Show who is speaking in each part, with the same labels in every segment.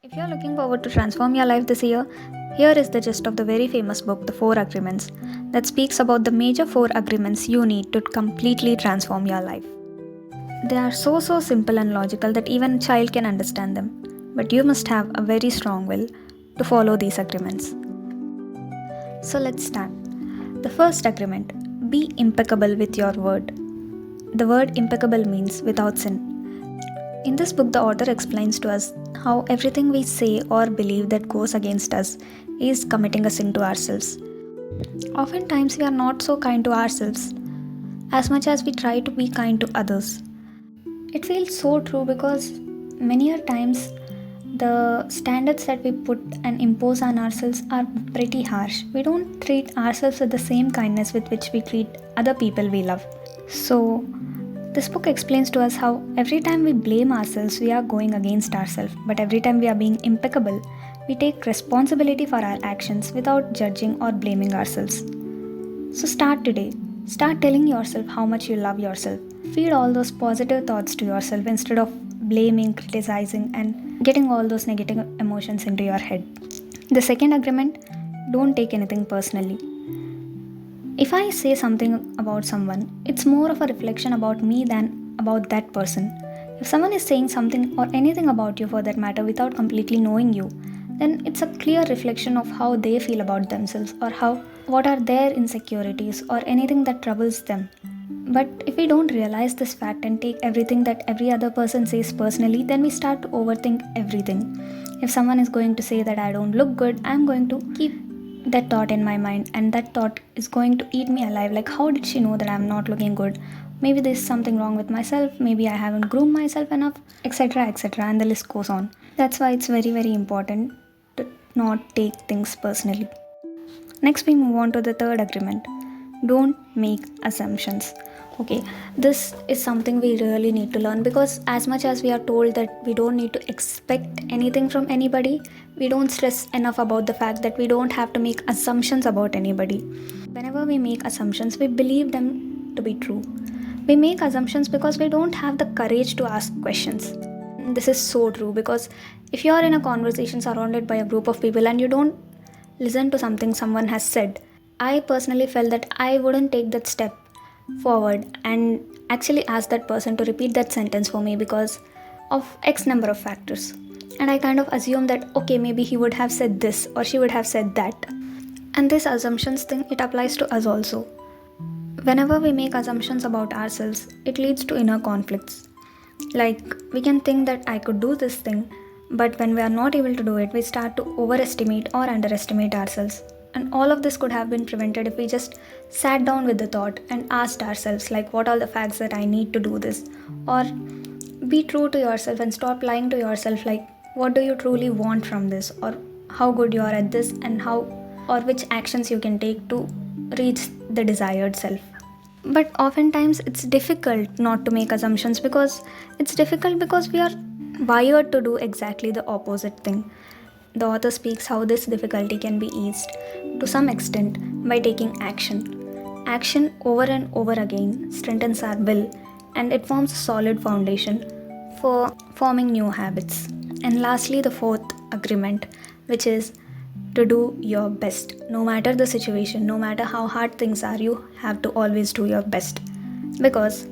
Speaker 1: If you're looking forward to transform your life this year, here is the gist of the very famous book, The 4 Agreements, that speaks about the major 4 agreements you need to completely transform your life. They are so simple and logical that even a child can understand them, but you must have a very strong will to follow these agreements. So let's start. The first agreement: be impeccable with your word. The word impeccable means without sin. In this book, the author explains to us how everything we say or believe that goes against us is committing a sin to ourselves. Oftentimes, we are not so kind to ourselves as much as we try to be kind to others. It feels so true because many a times the standards that we put and impose on ourselves are pretty harsh. We don't treat ourselves with the same kindness with which we treat other people we love. So, this book explains to us how every time we blame ourselves, we are going against ourselves, but every time we are being impeccable, we take responsibility for our actions without judging or blaming ourselves. So start today. Start telling yourself how much you love yourself. Feed all those positive thoughts to yourself instead of blaming, criticizing, and getting all those negative emotions into your head. The second agreement: don't take anything personally. If I say something about someone, it's more of a reflection about me than about that person. If someone is saying something or anything about you for that matter without completely knowing you, then it's a clear reflection of how they feel about themselves or what are their insecurities or anything that troubles them. But if we don't realize this fact and take everything that every other person says personally, then we start to overthink everything. If someone is going to say that I don't look good, I'm going to keep that thought in my mind, and that thought is going to eat me alive. Like, how did she know that I'm not looking good? Maybe there's something wrong with myself, maybe I haven't groomed myself enough, etc., and the list goes on. That's why it's very important to not take things personally. Next, we move on to the third agreement: don't make assumptions. Okay, this is something we really need to learn, because as much as we are told that we don't need to expect anything from anybody, we don't stress enough about the fact that we don't have to make assumptions about anybody. Whenever we make assumptions, we believe them to be true. We make assumptions because we don't have the courage to ask questions. This is so true, because if you are in a conversation surrounded by a group of people and you don't listen to something someone has said, I personally felt that I wouldn't take that step forward and actually ask that person to repeat that sentence for me because of X number of factors. And I kind of assume that, okay, maybe he would have said this or she would have said that. And this assumptions thing, it applies to us also. Whenever we make assumptions about ourselves, it leads to inner conflicts. Like, we can think that I could do this thing, but when we are not able to do it, we start to overestimate or underestimate ourselves. And all of this could have been prevented if we just sat down with the thought and asked ourselves, like, what are the facts that I need to do this? Or be true to yourself and stop lying to yourself, like, what do you truly want from this? Or how good you are at this, and which actions you can take to reach the desired self. But oftentimes it's difficult not to make assumptions, because we are wired to do exactly the opposite thing. The author speaks how this difficulty can be eased to some extent by taking action. Action over and over again strengthens our will, and it forms a solid foundation for forming new habits. And lastly, the fourth agreement, which is to do your best. No matter the situation, no matter how hard things are, you have to always do your best. Because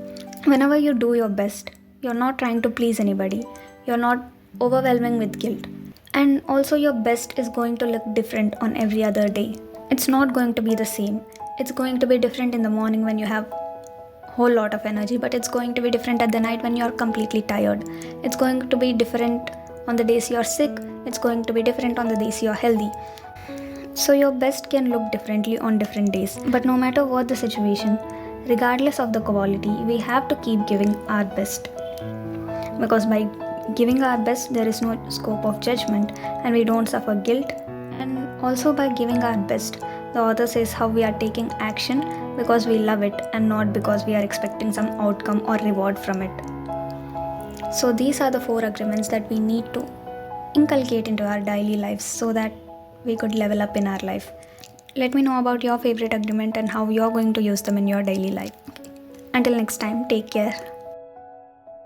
Speaker 1: whenever you do your best, you're not trying to please anybody. You're not overwhelming with guilt. And also, your best is going to look different on every other day. It's not going to be the same. It's going to be different in the morning when you have a whole lot of energy, but it's going to be different at the night when you're completely tired. It's going to be different on the days you're sick. It's going to be different on the days you're healthy. So your best can look differently on different days. But no matter what the situation, regardless of the quality, we have to keep giving our best. Because by giving our best, there is no scope of judgment and we don't suffer guilt. And also, by giving our best, the author says how we are taking action because we love it and not because we are expecting some outcome or reward from it. So these are the 4 agreements that we need to inculcate into our daily lives so that we could level up in our life. Let me know about your favorite agreement and how you're going to use them in your daily life. Until next time, take care.